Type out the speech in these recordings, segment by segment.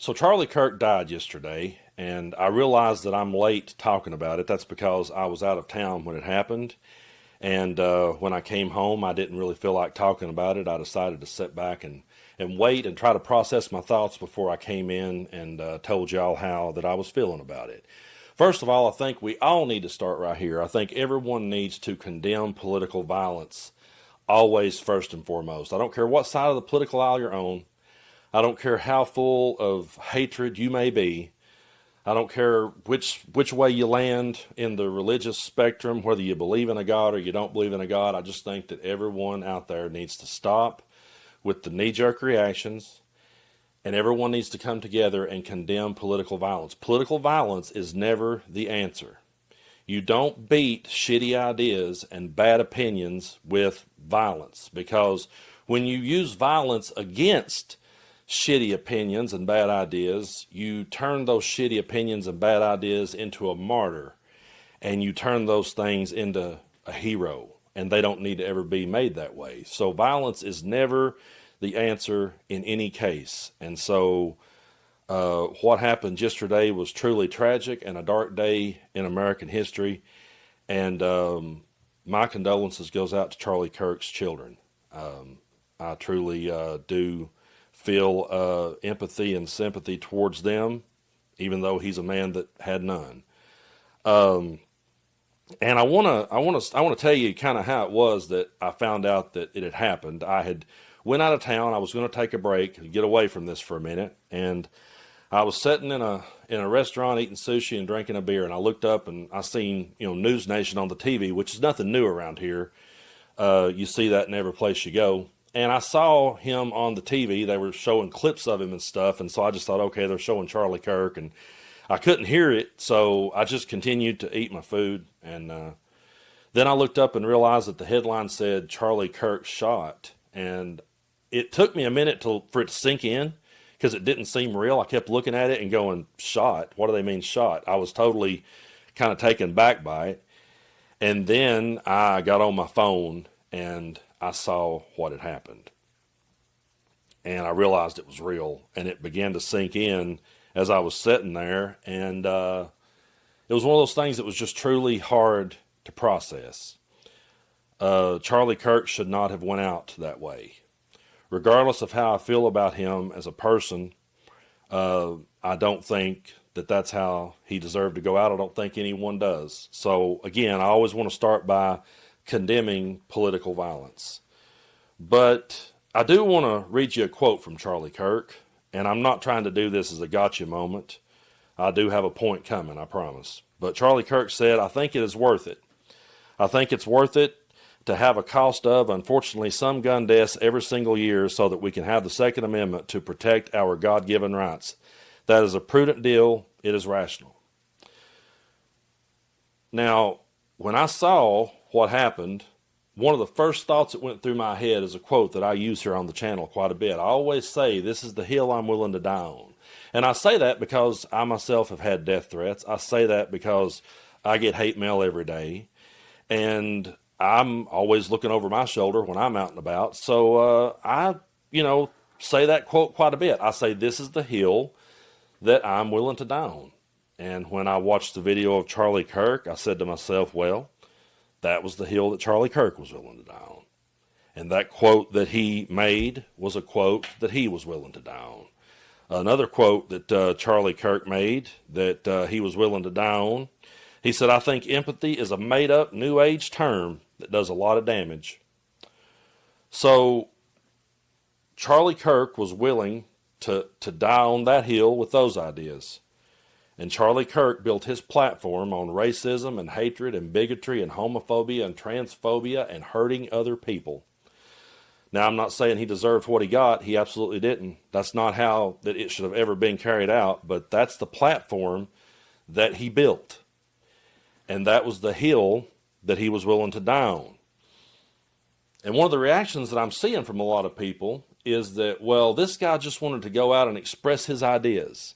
So Charlie Kirk died yesterday, and I realized that I'm late talking about it. That's because I was out of town when it happened, and when I came home, I didn't really feel like talking about it. I decided to sit back and wait and try to process my thoughts before I came in and told y'all how that I was feeling about it. First of all, I think we all need to start right here. I think everyone needs to condemn political violence, always first and foremost. I don't care what side of the political aisle you're on. I don't care how full of hatred you may be. I don't care which way you land in the religious spectrum, whether you believe in a God or you don't believe in a God. I just think that everyone out there needs to stop with the knee-jerk reactions, and everyone needs to come together and condemn political violence. Political violence is never the answer. You don't beat shitty ideas and bad opinions with violence, because when you use violence against shitty opinions and bad ideas, you turn those shitty opinions and bad ideas into a martyr, and you turn those things into a hero, and they don't need to ever be made that way. So violence is never the answer in any case. And so what happened yesterday was truly tragic and a dark day in American history, and my condolences goes out to Charlie Kirk's children. I truly do feel empathy and sympathy towards them, even though he's a man that had none. And I want to tell you kind of how it was that I found out that it had happened. I had went out of town. I was going to take a break and get away from this for a minute, and I was sitting in a restaurant eating sushi and drinking a beer, and I looked up and I seen News Nation on the TV, which is nothing new around here. You see that in every place you go. And I saw him on the TV. They were showing clips of him and stuff. And so I just thought, okay, they're showing Charlie Kirk. And I couldn't hear it, so I just continued to eat my food. And then I looked up and realized that the headline said Charlie Kirk shot. And it took me a minute for it to sink in, because it didn't seem real. I kept looking at it and going, shot? What do they mean shot? I was totally kind of taken back by it. And then I got on my phone and I saw what had happened, and I realized it was real, and it began to sink in as I was sitting there, and it was one of those things that was just truly hard to process. Charlie Kirk should not have went out that way. Regardless of how I feel about him as a person, I don't think that that's how he deserved to go out. I don't think anyone does. So again, I always want to start by condemning political violence. But I do want to read you a quote from Charlie Kirk, and I'm not trying to do this as a gotcha moment. I do have a point coming, I promise. But Charlie Kirk said, "I think it is worth it. I think it's worth it to have a cost of, unfortunately, some gun deaths every single year so that we can have the Second Amendment to protect our God-given rights. That is a prudent deal. It is rational." Now, when I saw what happened, one of the first thoughts that went through my head is a quote that I use here on the channel quite a bit. I always say, this is the hill I'm willing to die on. And I say that because I myself have had death threats. I say that because I get hate mail every day. And I'm always looking over my shoulder when I'm out and about. So I say that quote quite a bit. I say, this is the hill that I'm willing to die on. And when I watched the video of Charlie Kirk, I said to myself, well, that was the hill that Charlie Kirk was willing to die on. And that quote that he made was a quote that he was willing to die on. Another quote that Charlie Kirk made that he was willing to die on, he said, "I think empathy is a made-up New Age term that does a lot of damage." So Charlie Kirk was willing to die on that hill with those ideas. And Charlie Kirk built his platform on racism and hatred and bigotry and homophobia and transphobia and hurting other people. Now, I'm not saying he deserved what he got. He absolutely didn't. That's not how that it should have ever been carried out. But that's the platform that he built. And that was the hill that he was willing to die on. And one of the reactions that I'm seeing from a lot of people is that, well, this guy just wanted to go out and express his ideas.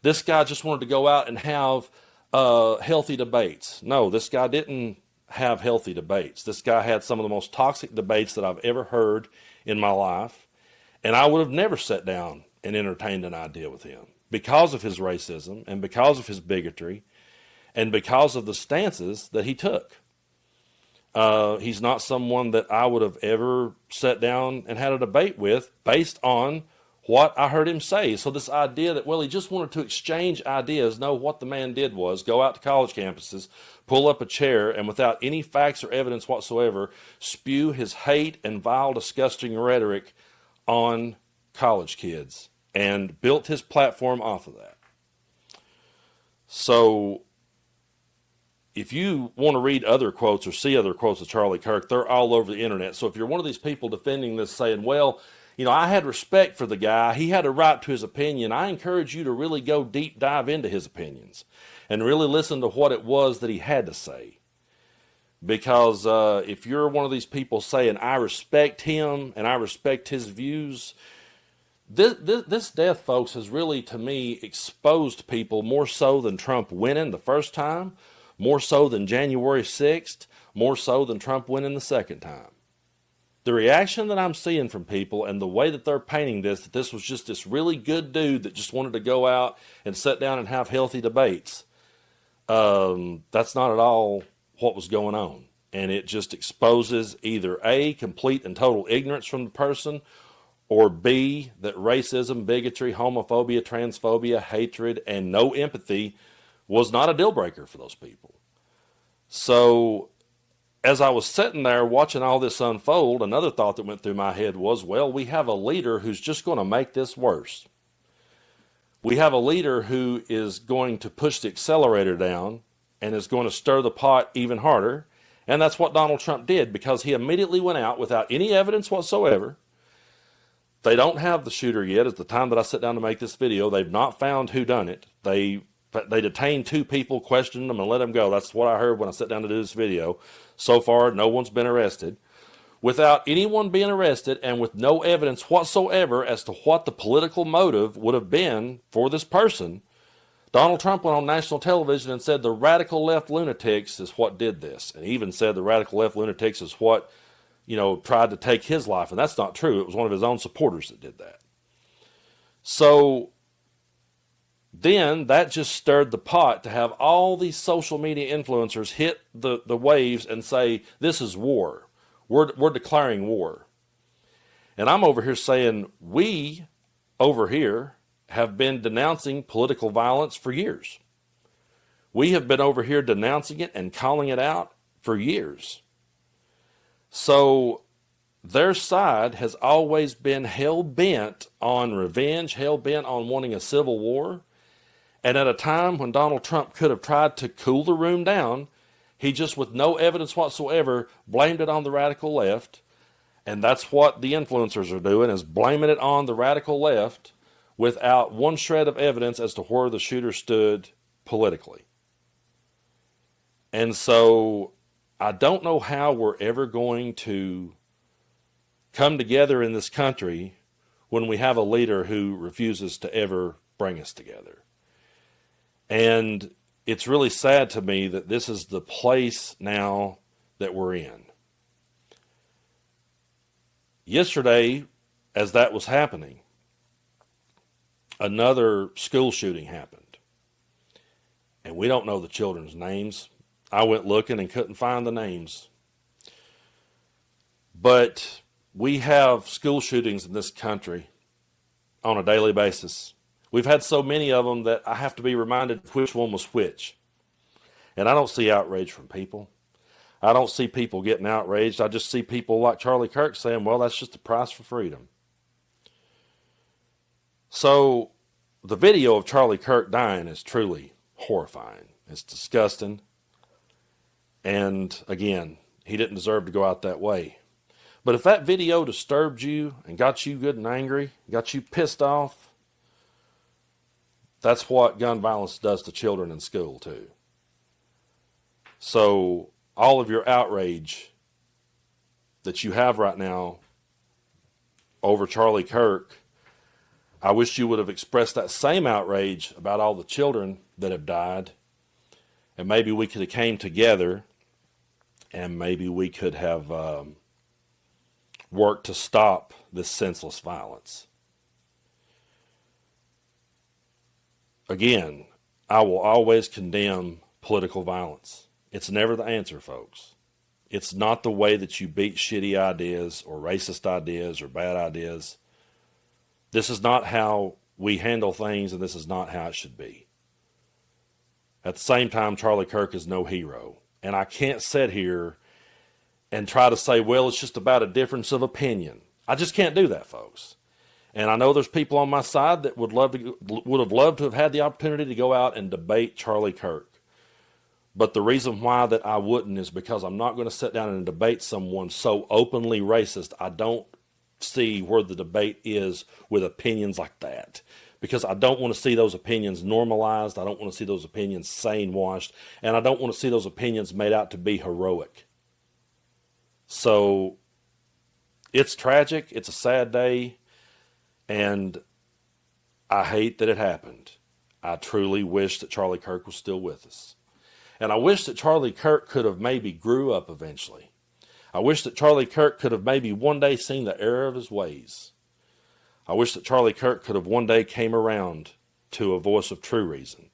This guy just wanted to go out and have healthy debates. No, this guy didn't have healthy debates. This guy had some of the most toxic debates that I've ever heard in my life. And I would have never sat down and entertained an idea with him, because of his racism and because of his bigotry and because of the stances that he took. He's not someone that I would have ever sat down and had a debate with based on what I heard him say. So this idea that, well, he just wanted to exchange ideas. No, what the man did was go out to college campuses, pull up a chair, and without any facts or evidence whatsoever, spew his hate and vile, disgusting rhetoric on college kids and built his platform off of that. So if you want to read other quotes or see other quotes of Charlie Kirk, they're all over the internet. So if you're one of these people defending this saying, well, you know, I had respect for the guy, he had a right to his opinion, I encourage you to really go deep dive into his opinions and really listen to what it was that he had to say. Because if you're one of these people saying, I respect him and I respect his views, this death, folks, has really, to me, exposed people more so than Trump winning the first time, more so than January 6th, more so than Trump winning the second time. The reaction that I'm seeing from people and the way that they're painting this, that this was just this really good dude that just wanted to go out and sit down and have healthy debates, that's not at all what was going on. And it just exposes either A, complete and total ignorance from the person, or B, that racism, bigotry, homophobia, transphobia, hatred, and no empathy was not a deal breaker for those people. So as I was sitting there watching all this unfold, another thought that went through my head was, well, we have a leader who's just going to make this worse. We have a leader who is going to push the accelerator down and is going to stir the pot even harder. And that's what Donald Trump did, because he immediately went out without any evidence whatsoever. They don't have the shooter yet. At the time that I sit down to make this video, they've not found who done it. They detained 2 people, questioned them, and let them go. That's what I heard when I sat down to do this video. So far, no one's been arrested. Without anyone being arrested and with no evidence whatsoever as to what the political motive would have been for this person, Donald Trump went on national television and said the radical left lunatics is what did this. And he even said the radical left lunatics is what, you know, tried to take his life. And that's not true. It was one of his own supporters that did that. So then that just stirred the pot to have all these social media influencers hit the waves and say, this is war. We're declaring war. And I'm over here saying, we over here have been denouncing political violence for years. We have been over here denouncing it and calling it out for years. So their side has always been hell-bent on revenge, hell-bent on wanting a civil war. And at a time when Donald Trump could have tried to cool the room down, he just, with no evidence whatsoever, blamed it on the radical left. And that's what the influencers are doing, is blaming it on the radical left without one shred of evidence as to where the shooter stood politically. And so I don't know how we're ever going to come together in this country when we have a leader who refuses to ever bring us together. And it's really sad to me that this is the place now that we're in. Yesterday, as that was happening, another school shooting happened. And we don't know the children's names. I went looking and couldn't find the names. But we have school shootings in this country on a daily basis. We've had so many of them that I have to be reminded which one was which. And I don't see outrage from people. I don't see people getting outraged. I just see people like Charlie Kirk saying, well, that's just the price for freedom. So the video of Charlie Kirk dying is truly horrifying. It's disgusting. And again, he didn't deserve to go out that way. But if that video disturbed you and got you good and angry, got you pissed off, that's what gun violence does to children in school too. So all of your outrage that you have right now over Charlie Kirk, I wish you would have expressed that same outrage about all the children that have died. And maybe we could have came together and maybe we could have worked to stop this senseless violence. again, I will always condemn political violence. It's never the answer, folks. It's not the way that you beat shitty ideas or racist ideas or bad ideas. This is not how we handle things, and this is not how it should be. At the same time, Charlie Kirk is no hero. And I can't sit here and try to say, well, it's just about a difference of opinion. I just can't do that, folks. And I know there's people on my side that would have loved to have had the opportunity to go out and debate Charlie Kirk. But the reason why that I wouldn't is because I'm not going to sit down and debate someone so openly racist. I don't see where the debate is with opinions like that. Because I don't want to see those opinions normalized. I don't want to see those opinions sane washed. And I don't want to see those opinions made out to be heroic. So it's tragic. It's a sad day. And I hate that it happened. I truly wish that Charlie Kirk was still with us. And I wish that Charlie Kirk could have maybe grew up eventually. I wish that Charlie Kirk could have maybe one day seen the error of his ways. I wish that Charlie Kirk could have one day came around to a voice of true reason.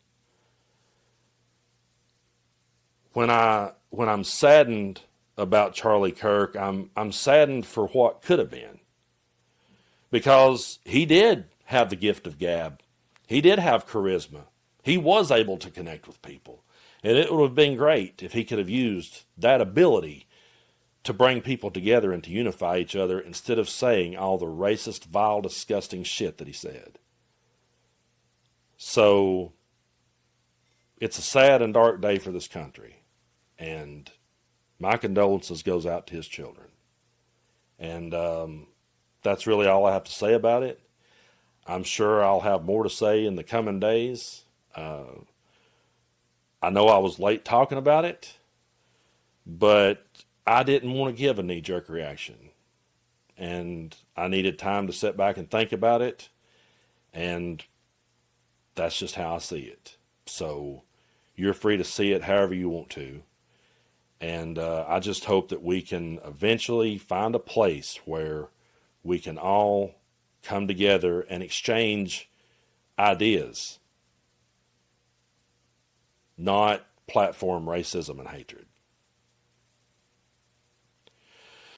When I'm saddened about Charlie Kirk, I'm saddened for what could have been. Because he did have the gift of gab. He did have charisma. He was able to connect with people. And it would have been great if he could have used that ability to bring people together and to unify each other instead of saying all the racist, vile, disgusting shit that he said. So, it's a sad and dark day for this country. And my condolences goes out to his children. And that's really all I have to say about it. I'm sure I'll have more to say in the coming days. I know I was late talking about it, but I didn't want to give a knee-jerk reaction. And I needed time to sit back and think about it. And that's just how I see it. So you're free to see it however you want to. And I just hope that we can eventually find a place where we can all come together and exchange ideas, not platform racism and hatred.